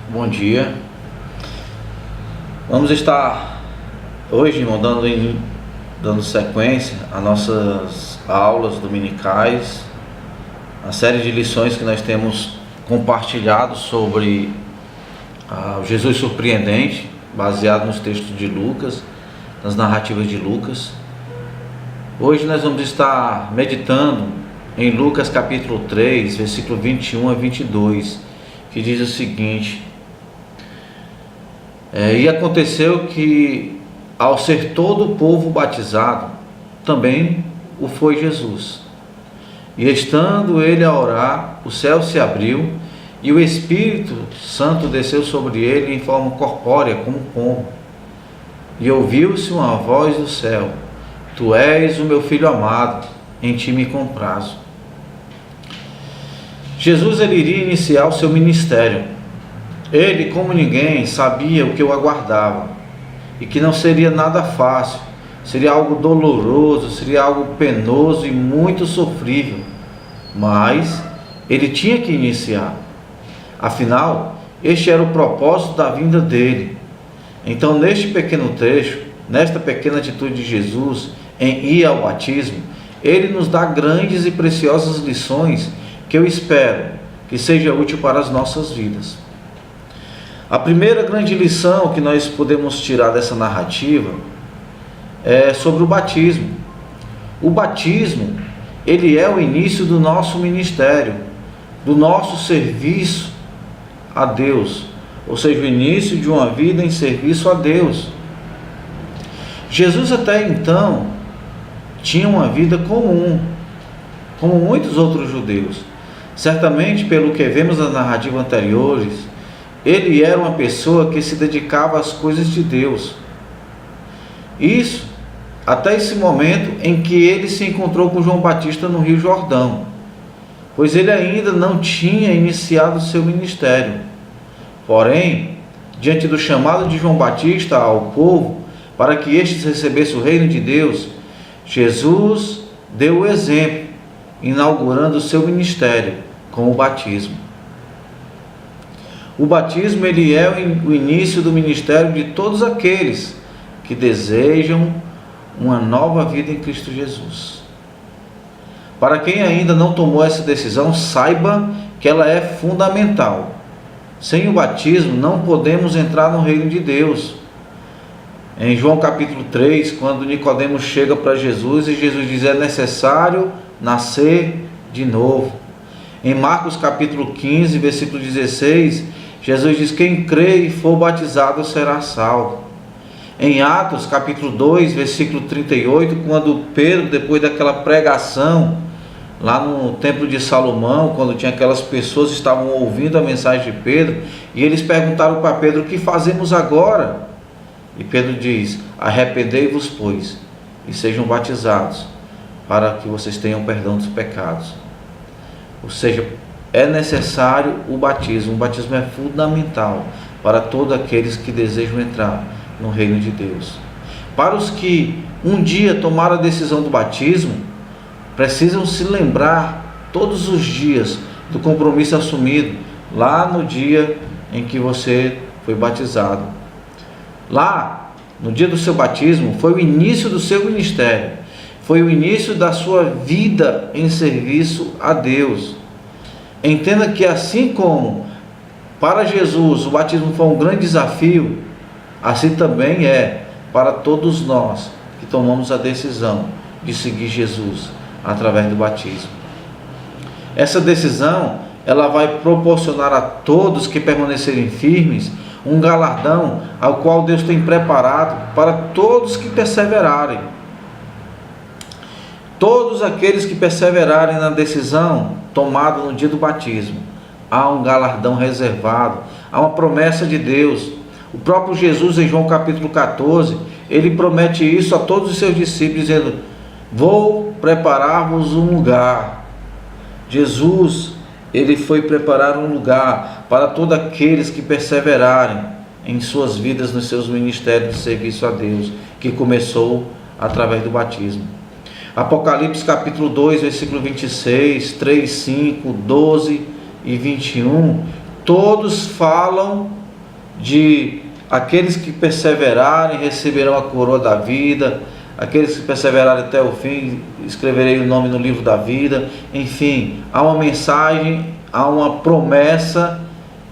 Bom dia. Vamos estar hoje, irmão, dando sequência às nossas aulas dominicais, a série de lições que nós temos compartilhado sobre o Jesus surpreendente, baseado nos textos de Lucas, nas narrativas de Lucas. Hoje nós vamos estar meditando em Lucas capítulo 3, versículo 21 a 22, que diz o seguinte: E aconteceu que, ao ser todo o povo batizado, também o foi Jesus. E estando ele a orar, o céu se abriu, e o Espírito Santo desceu sobre ele em forma corpórea, como pombo. E ouviu-se uma voz do céu: Tu és o meu Filho amado, em ti me comprazo. Jesus ele iria iniciar o seu ministério. Ele, como ninguém, sabia o que o aguardava, e que não seria nada fácil, seria algo doloroso, seria algo penoso e muito sofrível, mas ele tinha que iniciar. Afinal, este era o propósito da vinda dele. Então, neste pequeno trecho, nesta pequena atitude de Jesus em ir ao batismo, ele nos dá grandes e preciosas lições que eu espero que seja útil para as nossas vidas. A primeira grande lição que nós podemos tirar dessa narrativa é sobre o batismo. O batismo, ele é o início do nosso ministério, do nosso serviço a Deus, ou seja, o início de uma vida em serviço a Deus. Jesus até então tinha uma vida comum, como muitos outros judeus. Certamente, pelo que vemos nas narrativas anteriores, ele era uma pessoa que se dedicava às coisas de Deus. Isso até esse momento em que ele se encontrou com João Batista no Rio Jordão, pois ele ainda não tinha iniciado o seu ministério. Porém, diante do chamado de João Batista ao povo, para que estes recebessem o reino de Deus, Jesus deu o exemplo, inaugurando o seu ministério com o batismo. O batismo ele é o início do ministério de todos aqueles que desejam uma nova vida em Cristo Jesus. Para quem ainda não tomou essa decisão, saiba que ela é fundamental. Sem o batismo não podemos entrar no reino de Deus. Em João capítulo 3, quando Nicodemos chega para Jesus e Jesus diz: é necessário nascer de novo. Em Marcos capítulo 15, versículo 16, Jesus diz: quem crê e for batizado será salvo. Em Atos capítulo 2, versículo 38, quando Pedro, depois daquela pregação lá no templo de Salomão, quando tinha aquelas pessoas que estavam ouvindo a mensagem de Pedro, e eles perguntaram para Pedro: o que fazemos agora? E Pedro diz: arrependei-vos, pois, e sejam batizados, para que vocês tenham perdão dos pecados. Ou seja, é necessário o batismo. O batismo é fundamental para todos aqueles que desejam entrar no reino de Deus. Para os que um dia tomaram a decisão do batismo, precisam se lembrar todos os dias do compromisso assumido lá no dia em que você foi batizado. Lá, no dia do seu batismo, foi o início do seu ministério, foi o início da sua vida em serviço a Deus. Entenda que assim como para Jesus o batismo foi um grande desafio, assim também é para todos nós que tomamos a decisão de seguir Jesus através do batismo. Essa decisão, ela vai proporcionar a todos que permanecerem firmes um galardão ao qual Deus tem preparado para todos que perseverarem. Todos aqueles que perseverarem na decisão tomada no dia do batismo, há um galardão reservado, há uma promessa de Deus. O próprio Jesus, em João capítulo 14, ele promete isso a todos os seus discípulos, dizendo: vou preparar-vos um lugar. Jesus, ele foi preparar um lugar para todos aqueles que perseverarem em suas vidas, nos seus ministérios de serviço a Deus, que começou através do batismo. Apocalipse capítulo 2, versículo 26, 3, 5, 12 e 21, todos falam de aqueles que perseverarem receberão a coroa da vida, aqueles que perseverarem até o fim, escreverei o nome no livro da vida. Enfim, há uma mensagem, há uma promessa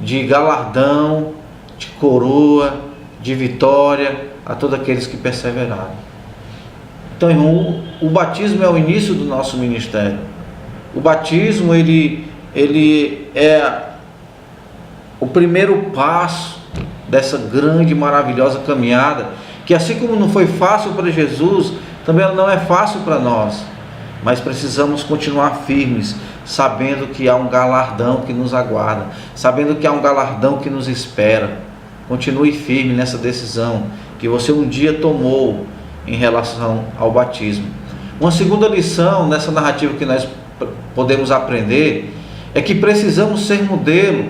de galardão, de coroa, de vitória a todos aqueles que perseverarem. Então, irmão, o batismo é o início do nosso ministério. O batismo, ele é o primeiro passo dessa grande e maravilhosa caminhada, que assim como não foi fácil para Jesus, também ela não é fácil para nós, mas precisamos continuar firmes, sabendo que há um galardão que nos aguarda, sabendo que há um galardão que nos espera. Continue firme nessa decisão que você um dia tomou em relação ao batismo. Uma segunda lição nessa narrativa que nós podemos aprender é que precisamos ser modelo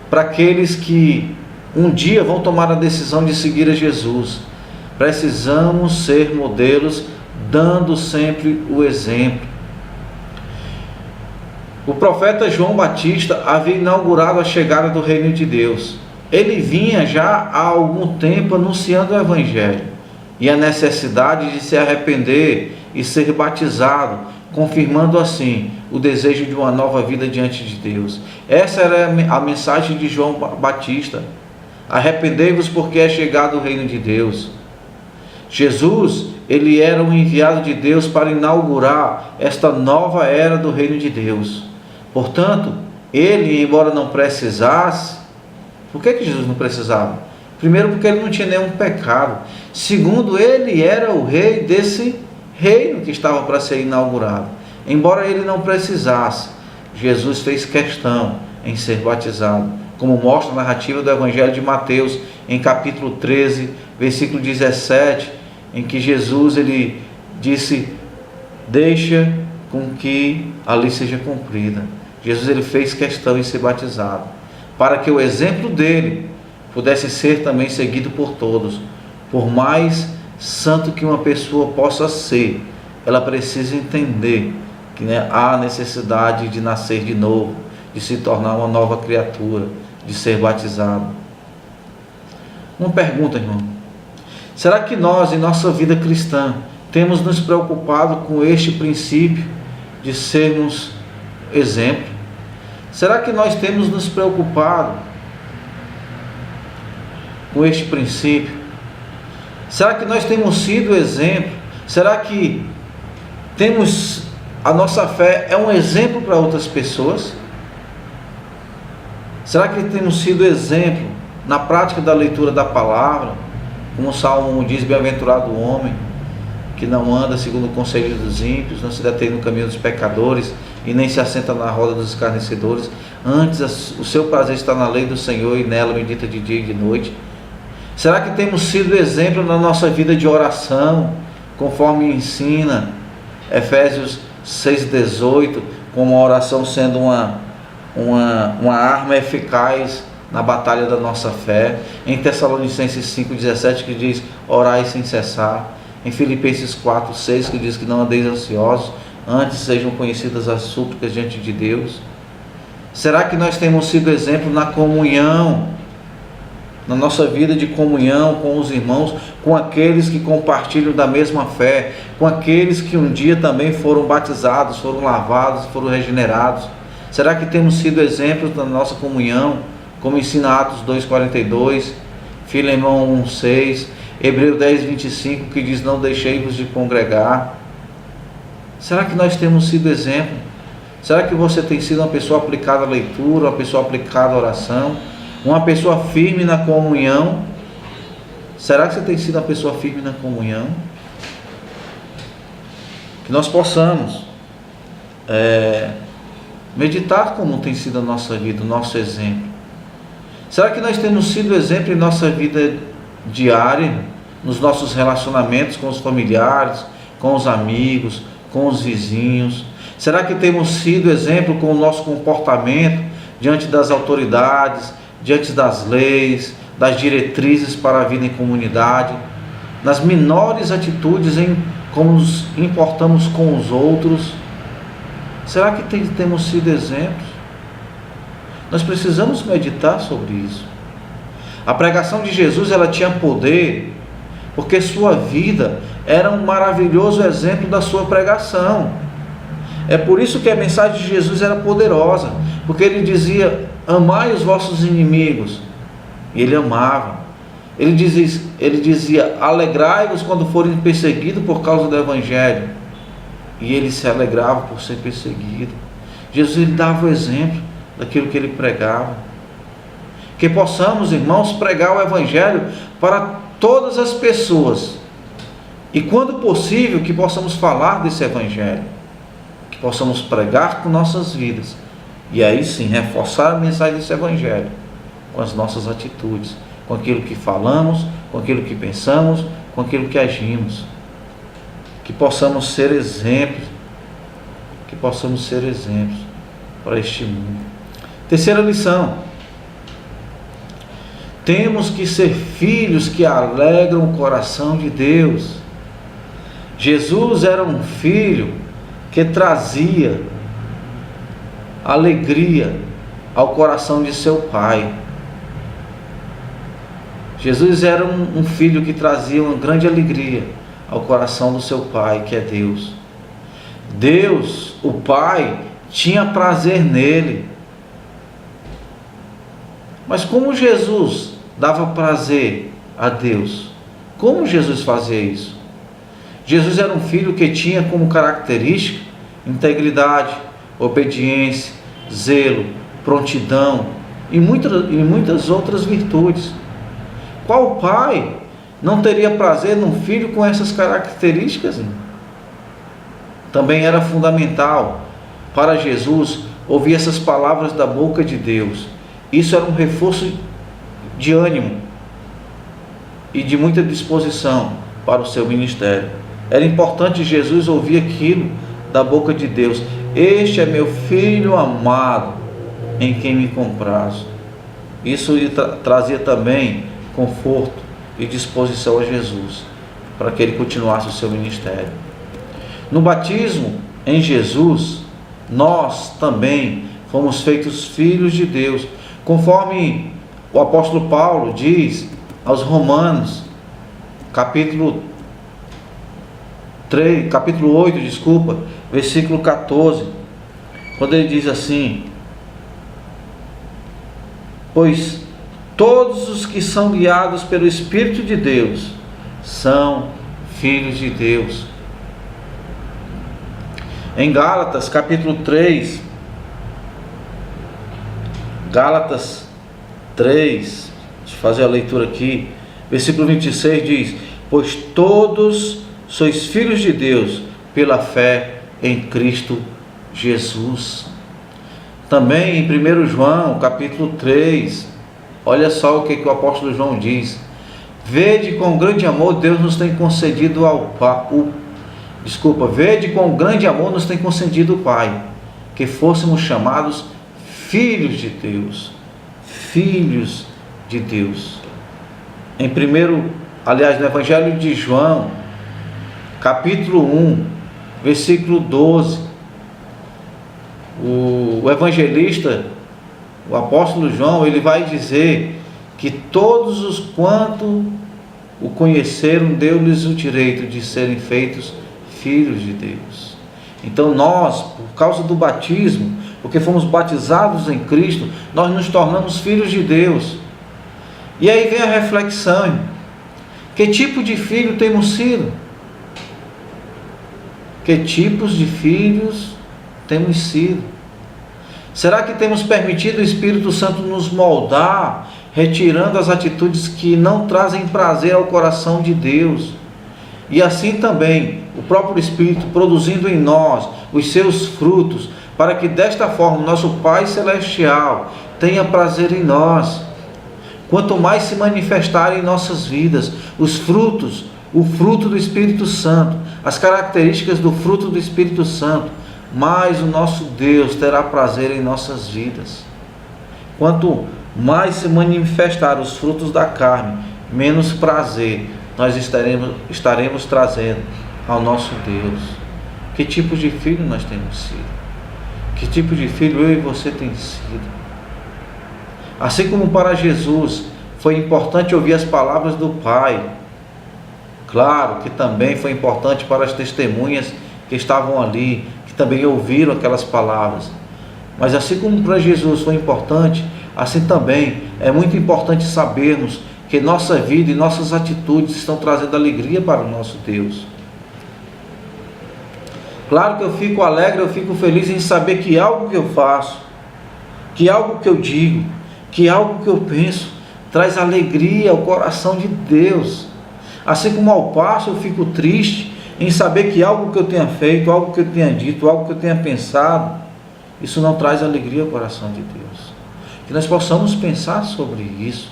para aqueles que um dia vão tomar a decisão de seguir a Jesus. Precisamos ser modelos, dando sempre o exemplo. O profeta João Batista havia inaugurado a chegada do reino de Deus. Ele vinha já há algum tempo anunciando o Evangelho e a necessidade de se arrepender e ser batizado, confirmando assim o desejo de uma nova vida diante de Deus. Essa era a mensagem de João Batista. Arrependei-vos porque é chegado o reino de Deus. Jesus, ele era um enviado de Deus para inaugurar esta nova era do reino de Deus. Portanto, ele, embora não precisasse, por que Jesus não precisava? Primeiro, porque ele não tinha nenhum pecado. Segundo, ele era o rei desse reino que estava para ser inaugurado. Embora ele não precisasse, Jesus fez questão em ser batizado, como mostra a narrativa do Evangelho de Mateus, em capítulo 13, versículo 17, em que Jesus ele disse: deixa com que a lei seja cumprida. Jesus ele fez questão em ser batizado, para que o exemplo dele pudesse ser também seguido por todos. Por mais santo que uma pessoa possa ser, ela precisa entender que há necessidade de nascer de novo, de se tornar uma nova criatura, de ser batizado. Uma pergunta, irmão: será que nós, em nossa vida cristã, temos nos preocupado com este princípio de sermos exemplo? Será que nós temos nos preocupado com este princípio? Será que nós temos sido exemplo? Será que a nossa fé é um exemplo para outras pessoas? Será que temos sido exemplo na prática da leitura da palavra? Como o Salmo diz: bem-aventurado o homem que não anda segundo o conselho dos ímpios, não se detém no caminho dos pecadores e nem se assenta na roda dos escarnecedores. Antes o seu prazer está na lei do Senhor e nela medita de dia e de noite. Será que temos sido exemplo na nossa vida de oração, conforme ensina Efésios 6,18, como a oração sendo uma arma eficaz na batalha da nossa fé? Em Tessalonicenses 5,17, que diz: orai sem cessar. Em Filipenses 4,6, que diz que não andeis ansiosos, antes sejam conhecidas as súplicas diante de Deus. Será que nós temos sido exemplo na comunhão, na nossa vida de comunhão com os irmãos, com aqueles que compartilham da mesma fé, com aqueles que um dia também foram batizados, foram lavados, foram regenerados? Será que temos sido exemplos na nossa comunhão, como ensina Atos 2,42, Filemão 1,6, Hebreus 10,25, que diz: não deixei-vos de congregar? Será que nós temos sido exemplo? Será que você tem sido uma pessoa aplicada à leitura, uma pessoa aplicada à oração, uma pessoa firme na comunhão? Será que você tem sido uma pessoa firme na comunhão? Que nós possamos meditar como tem sido a nossa vida, o nosso exemplo. Será que nós temos sido exemplo em nossa vida diária, nos nossos relacionamentos com os familiares, com os amigos, com os vizinhos? Será que temos sido exemplo com o nosso comportamento diante das autoridades, diante das leis, das diretrizes para a vida em comunidade, nas menores atitudes em como nos importamos com os outros? Será que temos sido exemplos? Nós precisamos meditar sobre isso. A pregação de Jesus, ela tinha poder, porque sua vida era um maravilhoso exemplo da sua pregação. É por isso que a mensagem de Jesus era poderosa, porque ele dizia: amai os vossos inimigos. E ele amava. Ele dizia: alegrai-vos quando forem perseguidos por causa do Evangelho. E ele se alegrava por ser perseguido. Jesus, ele dava o exemplo daquilo que ele pregava. Que possamos, irmãos, pregar o Evangelho para todas as pessoas. E quando possível, que possamos falar desse Evangelho. Que possamos pregar com nossas vidas. E aí sim, reforçar a mensagem desse Evangelho com as nossas atitudes, com aquilo que falamos, com aquilo que pensamos, com aquilo que agimos. Que possamos ser exemplos. Que possamos ser exemplos para este mundo. Terceira lição. Temos que ser filhos que alegram o coração de Deus. Jesus era um filho que trazia alegria ao coração de seu pai. Jesus era um filho que trazia uma grande alegria ao coração do seu pai, que é Deus. Deus, o Pai, tinha prazer nele. Mas como Jesus dava prazer a Deus? Como Jesus fazia isso? Jesus era um filho que tinha como característica integridade, obediência, zelo, prontidão e muitas outras virtudes. Qual pai não teria prazer num filho com essas características? Também era fundamental para Jesus ouvir essas palavras da boca de Deus. Isso era um reforço de ânimo e de muita disposição para o seu ministério. Era importante Jesus ouvir aquilo da boca de Deus: este é meu filho amado, em quem me comprazo. Isso lhe trazia também conforto e disposição a Jesus, para que ele continuasse o seu ministério. No batismo em Jesus, nós também fomos feitos filhos de Deus, conforme o apóstolo Paulo diz aos Romanos, capítulo 8, versículo 14, quando ele diz assim: pois todos os que são guiados pelo Espírito de Deus são filhos de Deus. Em Gálatas, capítulo 3, Gálatas 3, deixa eu fazer a leitura aqui, versículo 26 diz: pois todos sois filhos de Deus pela fé em Cristo Jesus. Também em 1 João, capítulo 3, olha só o que o apóstolo João diz: vede com grande amor Deus nos tem concedido vede com grande amor nos tem concedido o Pai, que fôssemos chamados filhos de Deus. Filhos de Deus. No Evangelho de João, capítulo 1, versículo 12, o evangelista, o apóstolo João, ele vai dizer que todos os quanto o conheceram, deu-lhes o direito de serem feitos filhos de Deus. Então nós, por causa do batismo, porque fomos batizados em Cristo, nós nos tornamos filhos de Deus. E aí vem a reflexão: que tipo de filho temos sido? Que tipos de filhos temos sido? Será que temos permitido o Espírito Santo nos moldar, retirando as atitudes que não trazem prazer ao coração de Deus? E assim também o próprio Espírito produzindo em nós os seus frutos, para que desta forma nosso Pai Celestial tenha prazer em nós. Quanto mais se manifestarem em nossas vidas os frutos, o fruto do Espírito Santo, as características do fruto do Espírito Santo, mais o nosso Deus terá prazer em nossas vidas. Quanto mais se manifestar os frutos da carne, menos prazer nós estaremos trazendo ao nosso Deus. Que tipo de filho nós temos sido? Que tipo de filho eu e você tem sido? Assim como para Jesus foi importante ouvir as palavras do Pai, claro que também foi importante para as testemunhas que estavam ali, que também ouviram aquelas palavras. Mas assim como para Jesus foi importante, assim também é muito importante sabermos que nossa vida e nossas atitudes estão trazendo alegria para o nosso Deus. Claro que eu fico alegre, eu fico feliz em saber que algo que eu faço, que algo que eu digo, que algo que eu penso, traz alegria ao coração de Deus. Assim como ao passo eu fico triste em saber que algo que eu tenha feito, algo que eu tenha dito, algo que eu tenha pensado, isso não traz alegria ao coração de Deus. Que nós possamos pensar sobre isso,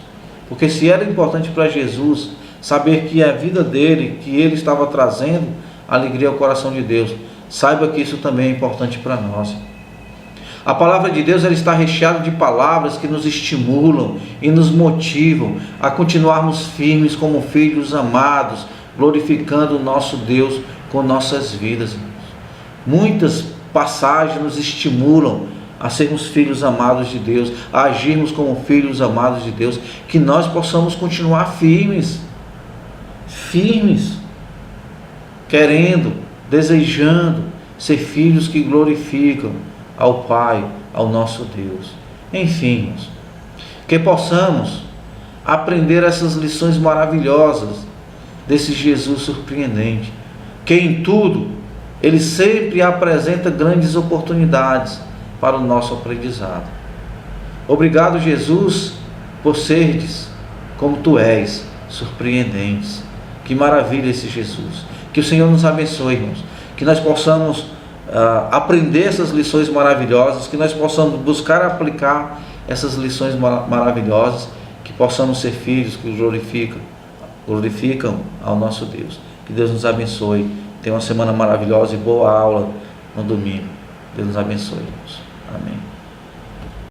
porque se era importante para Jesus saber que a vida dele, que ele estava trazendo alegria ao coração de Deus, saiba que isso também é importante para nós. A palavra de Deus ela está recheada de palavras que nos estimulam e nos motivam a continuarmos firmes como filhos amados, glorificando o nosso Deus com nossas vidas. Muitas passagens nos estimulam a sermos filhos amados de Deus, a agirmos como filhos amados de Deus, que nós possamos continuar firmes, querendo, desejando ser filhos que glorificam ao Pai, ao nosso Deus. Enfim, irmãos, que possamos aprender essas lições maravilhosas desse Jesus surpreendente, que em tudo ele sempre apresenta grandes oportunidades para o nosso aprendizado. Obrigado, Jesus, por serdes como tu és, surpreendentes. Que maravilha esse Jesus. Que o Senhor nos abençoe, irmãos. Que nós possamos aprender essas lições maravilhosas, que nós possamos buscar aplicar essas lições maravilhosas, que possamos ser filhos que glorificam ao nosso Deus. Que Deus nos abençoe. Tenha uma semana maravilhosa e boa aula no domingo. Deus nos abençoe, irmãos. Amém.